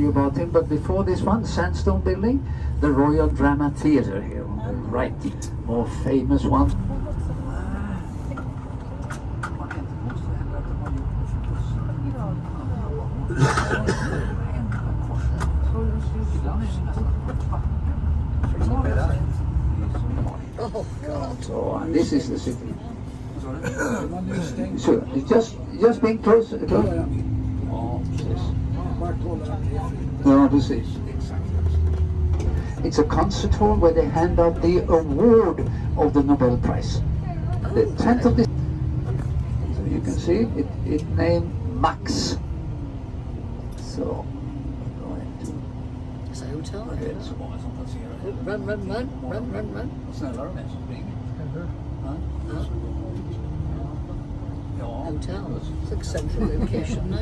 you about him. But before this one, sandstone building, the Royal Drama Theatre here on the right, more famous one. Oh God! So this is the city. So just being close. Oh, yes. No, this is. It's a concert hall where they hand out the award of the Nobel Prize. The 10th of this. So you can see it named Max. So going to. It's a hotel. Yes. Run! Hotel. It's like central location, no?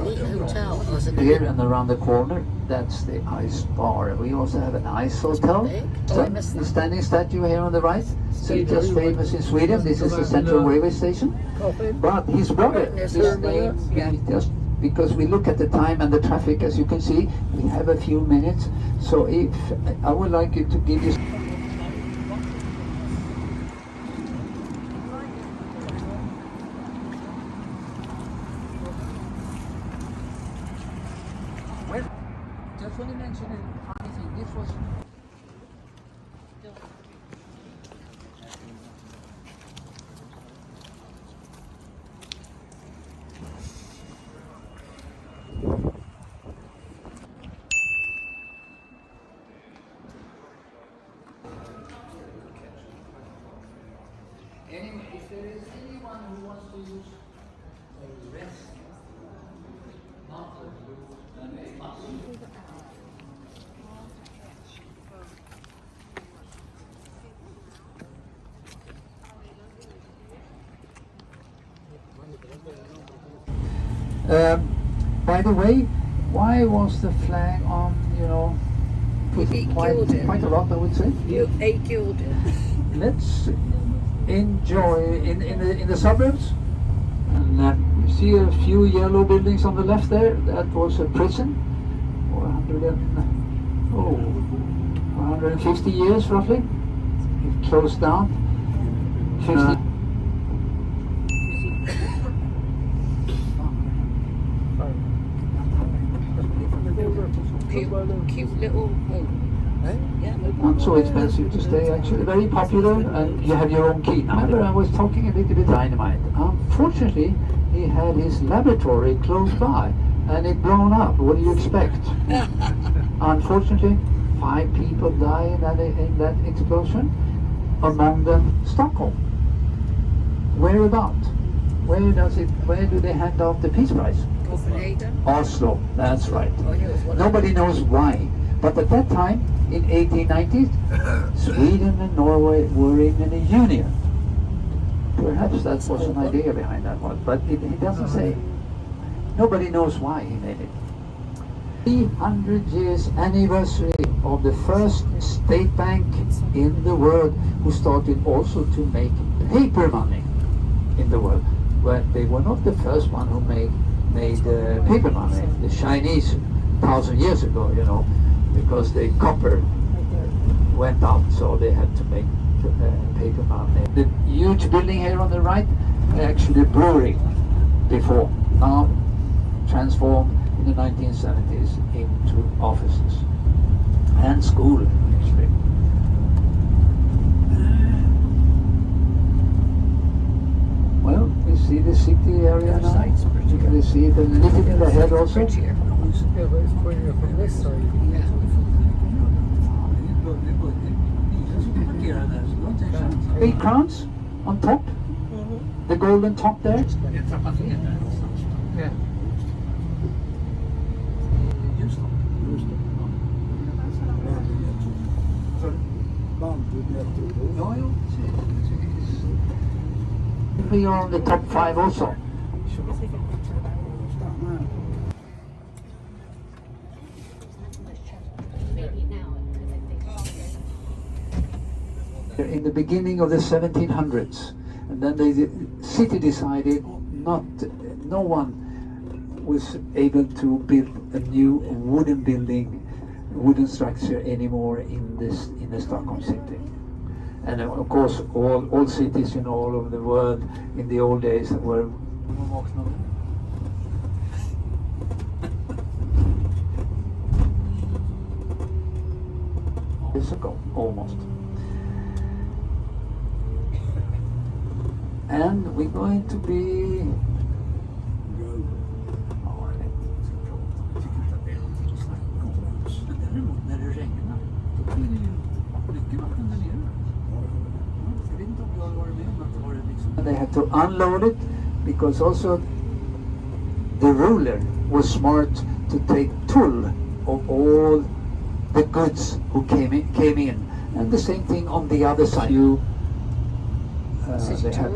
Elite hotel. Here and around the corner, that's the ice bar. We also have an ice hotel. The standing statue here on the right, just famous in Sweden. This is the central railway station. But his brother, his name, just because we look at the time and the traffic, as you can see, we have a few minutes. So if I would like you to give you. Well, just want to mention a funny thing. This was. Anyway, if there is anyone who wants to use a rest, not a blue, then they must. By the way, why was the flag on, quite a lot, I would say? Let's enjoy in the suburbs. And you see a few yellow buildings on the left there. That was a prison for 150 years roughly. It closed down. 50. Cute little home. Not so expensive to stay, actually. Very popular, and you have your own key. I remember I was talking a little bit dynamite. Unfortunately, he had his laboratory close by, and it blown up. What do you expect? Unfortunately, 5 people died in that explosion. Among them, Stockholm. Whereabout? Where do they hand out the Peace Prize? Copenhagen. Oslo. That's right. Nobody knows why. But at that time, in 1890s, Sweden and Norway were in a union. Perhaps that was an idea behind that one, but he doesn't say. Nobody knows why he made it. 300 years anniversary of the first state bank in the world, who started also to make paper money in the world. Well, they were not the first one who made paper money. The Chinese, 1,000 years ago, because the copper went out, so they had to make paper money. The huge building here on the right, actually a brewery before, now transformed in the 1970s into offices and school, actually. Well, we see the city area now. You can see it a little bit ahead also. Yeah, but it's pointing up on this side. Big crowns on top, the golden top there. Yeah. We are on the top 5 also. In the beginning of the 1700s, and then the city decided no one was able to build a new wooden structure anymore in the Stockholm city. And of course, all cities all over the world in the old days were years ago, almost. And we're going to be they had to unload it because also the ruler was smart to take toll of all the goods who came in. And the same thing on the other side. They had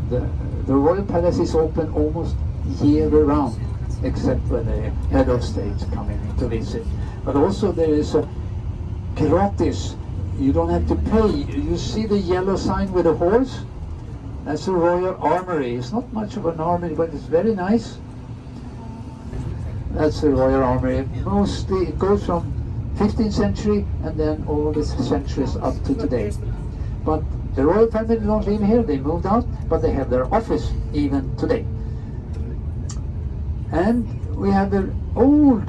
the royal palace is open almost year round, except when the head of state come in to visit. But also there is a gratis. You don't have to pay. You see the yellow sign with a horse? That's a royal armory. It's not much of an armory, but it's very nice. That's the royal armory. Mostly it goes from 15th century and then all the centuries up to today. But the royal family don't live here, they moved out, but they have their office even today. And we have the old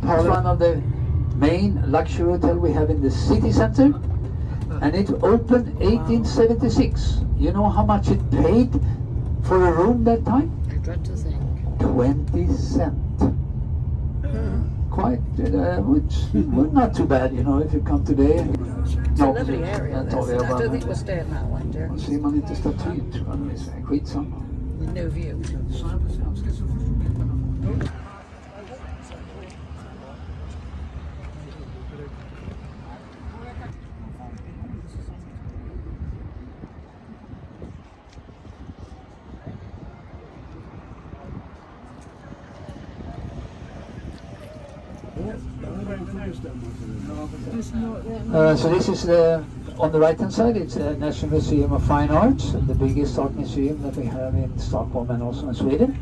part, one of the main luxury hotel we have in the city center, and it opened 1876. You know how much it paid for a room that time? I dread to think. 20 cents. Quite, which well, not too bad, if you come today. It's a lovely area. I don't think we're staying that one, dear. Ser man inte statyt, skitsamma. With no view. So this is on the right hand side, it's the National Museum of Fine Arts, the biggest art museum that we have in Stockholm and also in Sweden.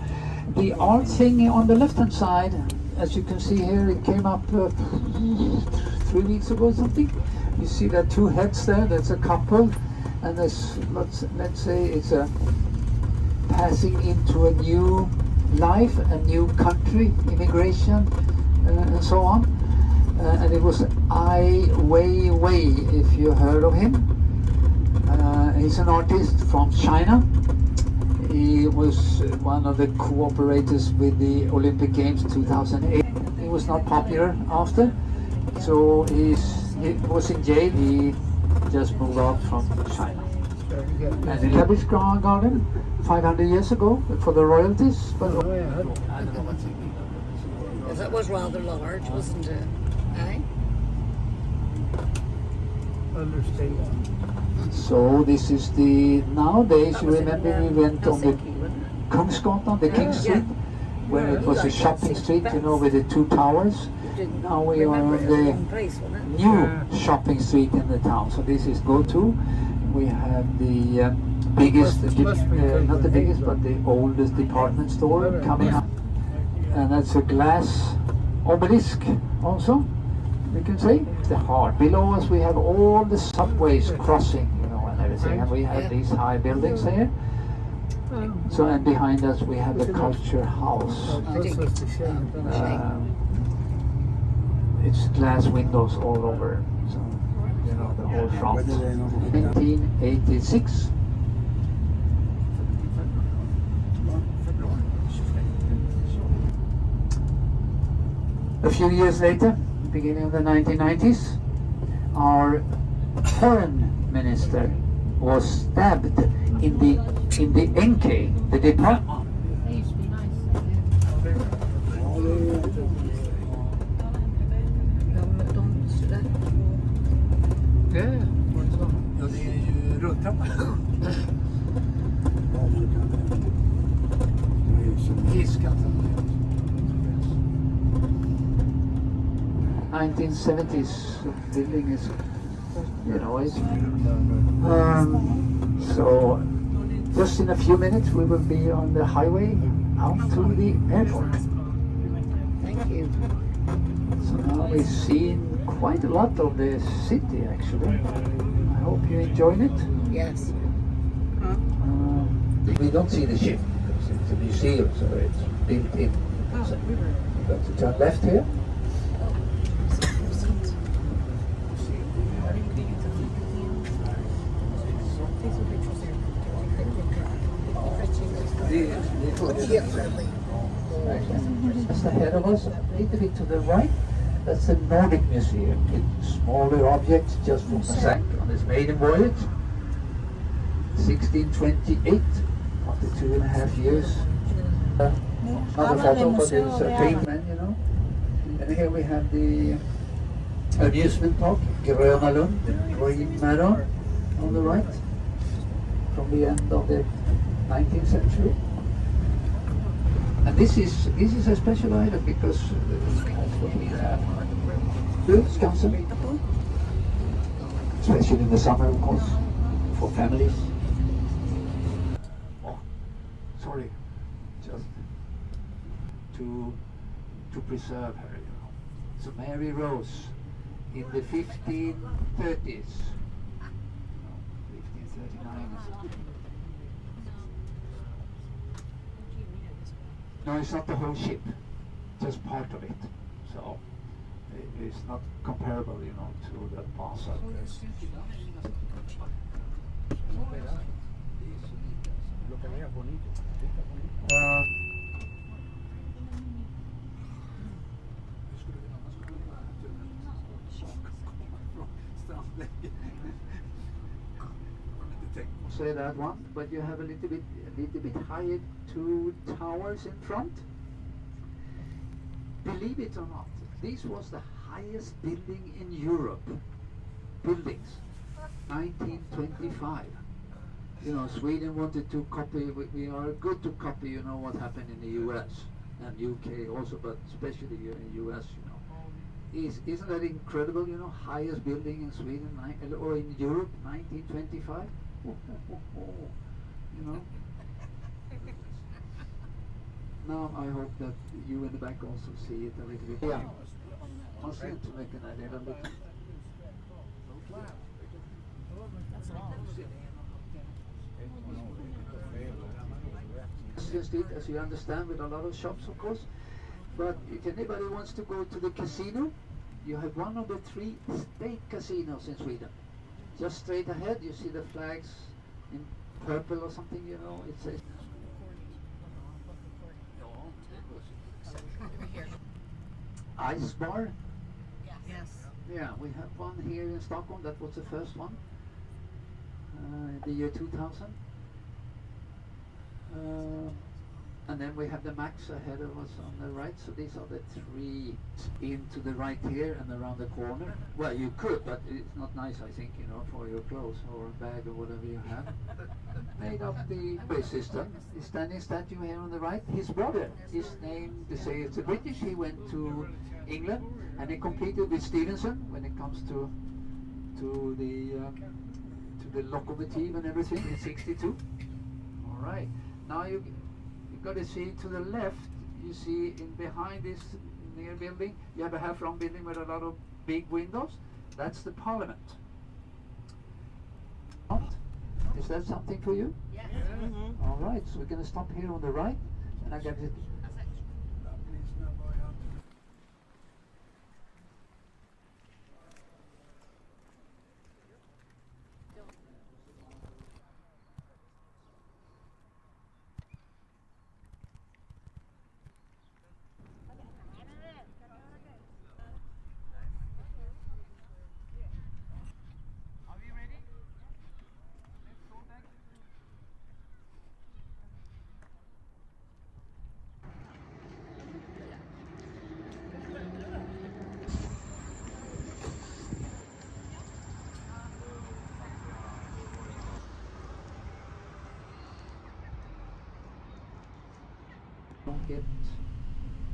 The art thing on the left hand side, as you can see here, it came up 3 weeks ago or something. You see that two heads there, that's a couple, and there's, let's say it's a passing into a new life, a new country, immigration, and so on. And it was Ai Weiwei, if you heard of him. He's an artist from China. He was one of the cooperators with the Olympic Games 2008. He was not popular after, so he was in jail. He just moved out from China. And the Cabbage Garden, 500 years ago, for the royalties. But that was rather large, wasn't it? Eh? So this is the, nowadays, you remember we went on the Kungsgatan, the King Street, where it was a shopping street, with the two towers. Now we are on the new shopping street in the town. So this is go-to. We have the biggest, not the biggest, but the oldest department store coming up. And that's a glass obelisk also, we can say. The heart. Below us we have all the subways crossing, and everything. And we have these high buildings here. So, and behind us we have the culture house. It's glass windows all over. So, the whole front. 1986. A few years later, beginning of the 1990s, our foreign minister was stabbed in the NK, the department. Ja, det är ju rulltrappan. Hiskat. 1970s building is, it's, so just in a few minutes we will be on the highway out to the airport. Thank you. So now we've seen quite a lot of the city actually. I hope you enjoyed it. Yes. We don't see the ship because it's a museum, so it's built in. So we've got to turn left here. Just ahead of us, a little bit to the right, that's the Nordic Museum with smaller objects just from Massac on his maiden voyage. 1628, after 2.5 years. Another photo for the treatment, you know. And here we have the amusement park, Gröna Lund, the Green Meadow on the right, from the end of the 19th century. And this is a special item because that's what we have. Skansen, especially in the summer, of course, for families. Oh, sorry, just to preserve her, you know. So Mary Rose in the 1530s, 1539. No, it's not the whole ship, just part of it. So it's not comparable, you know, to the Vasa. Say that one, but you have a little bit higher, two towers in front. Believe it or not, this was the highest building in Europe. Buildings, 1925. You know, Sweden wanted to copy. We are good to copy. You know what happened in the U.S. and UK also, but especially here in the U.S. You know, isn't that incredible? You know, highest building in Sweden or in Europe, 1925. You know. Now I hope that you in the back also see it a little bit. Yeah. Man ser inte mycket när det är väldigt. Just it, as you understand, with a lot of shops, of course. But if anybody wants to go to the casino, you have one of the 3 state casinos in Sweden. Just straight ahead, you see the flags in purple or something, you know, it says. Ice bar. Yes. Yeah, we have one here in Stockholm. That was the first one, the year 2000. And then we have the Max ahead of us on the right. So these are the 3 into the right here and around the corner. Well, you could, but it's not nice, I think, you know, for your clothes or a bag or whatever you have. Made of the base system. The standing statue here on the right. His brother is named, they say it's a British. He went to England and he competed with Stevenson when it comes to the locomotive and everything in '62. All right. Now you've got to see to the left, you see in behind this near building, you have a half-round building with a lot of big windows. That's the Parliament. Is that something for you? Yes. All right, so we're going to stop here on the right, and I got it.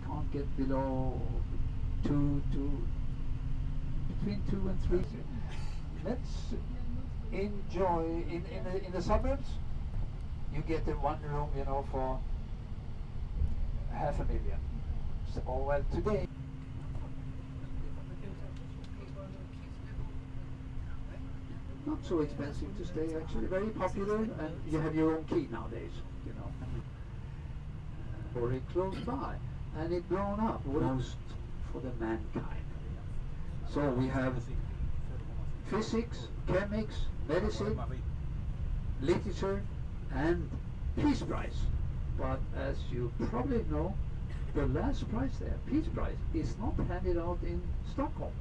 Can't get below between 2 and 3. Let's enjoy in the suburbs. You get the one room, you know, for 500,000. So, well, today, not so expensive to stay, actually, very popular, and you have your own key nowadays, you know. Or it close by, and it grown up most for the mankind. So we have physics, chemics, medicine, literature, and Peace Prize. But as you probably know, the last prize there, Peace Prize, is not handed out in Stockholm.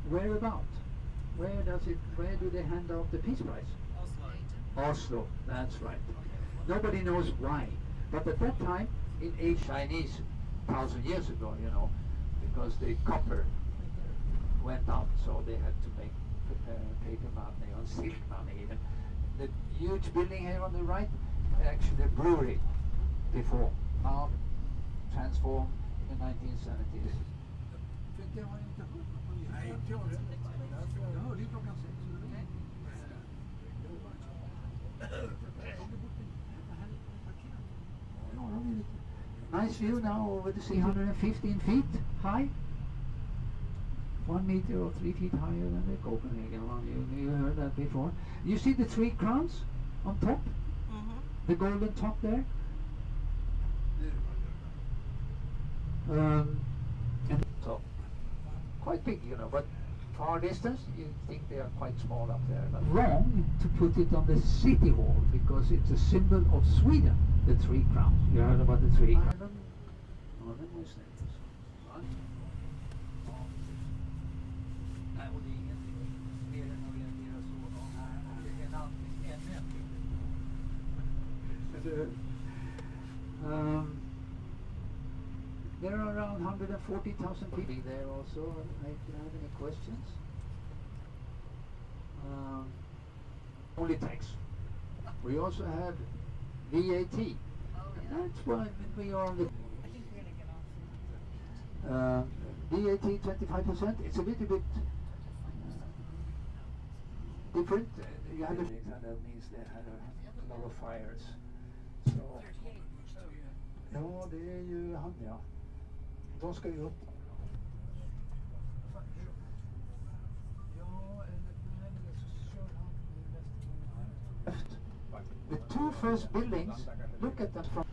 Whereabout? Where do they hand out the Peace Prize? Oslo, that's right. Nobody knows why. But at that time, in a Chinese, 1,000 years ago, you know, because the copper went out, so they had to make paper money or silk money even. The huge building here on the right, actually a brewery before, now transformed in the 1970s. Det har jag inte hört. Nej, inte jag. Jag hörde ju klockan 6. Nice view now over the sea, 115 feet high. 1 meter or 3 feet higher than the Copenhagen one. You heard that before. You see the 3 crowns on top? The golden top there? And so, quite big, you know, but far distance, you think they are quite small up there. But wrong to put it on the city hall because it's a symbol of Sweden, the 3 crowns. You heard about the 3 crowns? There are around 140,000 people there also. If you have any questions? Only tax. We also have VAT. That's why we are on the VAT 25%. It's a little bit different. You have that means they had a lot of fires. So, ja, det är ju han, ja. De ska ju upp. The 2 first buildings, look at them from,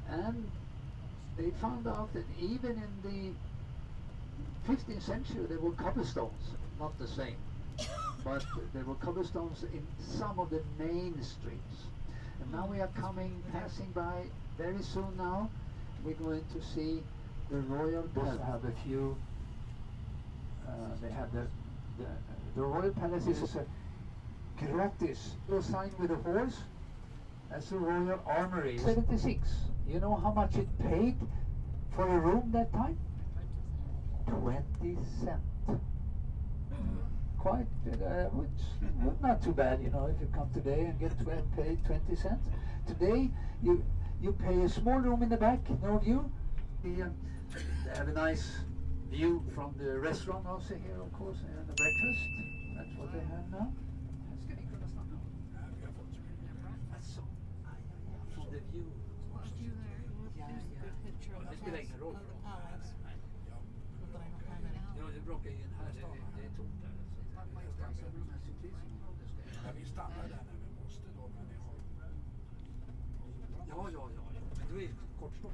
and they found out that even in the 15th century there were cobblestones, not the same, but there were cobblestones in some of the main streets. And now we are passing by very soon now. We're going to see the Royal Palace. Have a few. They have the Royal Palace is a gratis sign with a horse. That's the Royal Armory. 76. You know how much it paid for a room that time? 20 cents. Quite, which not too bad, you know, if you come today and get paid 20 cents. Today, you pay a small room in the back, no view. They have a nice view from the restaurant also here, of course, and the breakfast. That's what they have now. That's so. From the view. Det spelar ingen roll för oss. Ja, det bråkar in här, det är tomt där. Ja, vi stannar där när vi måste då, men det har... Ja, men då är det kortstopp.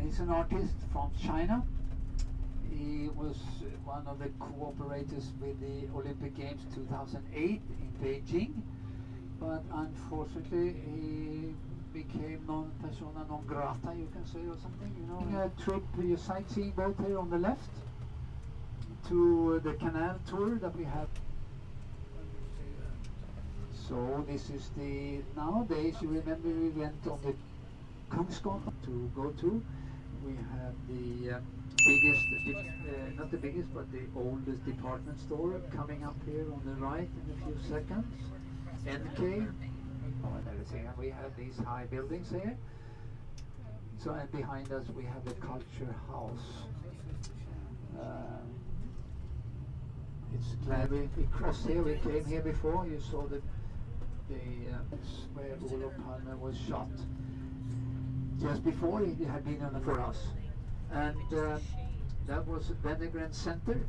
He's an artist from China. He was one of the cooperators with the Olympic Games 2008 in Beijing, but unfortunately he became persona non grata, you can say, or something, you know. A trip, a sightseeing boat here on the left to the Canal Tour that we have. So this is the, nowadays, you remember we went on the Kungsgatan to go to. We have the biggest, not the biggest, but the oldest department store coming up here on the right in a few seconds. NK, Stockholm and everything. And we have these high buildings here. So, and behind us we have the culture house. It's glad we crossed here. We came here before. You saw the where Olof Palme was shot. Just before he had been on for us, and that was then the Grand Center.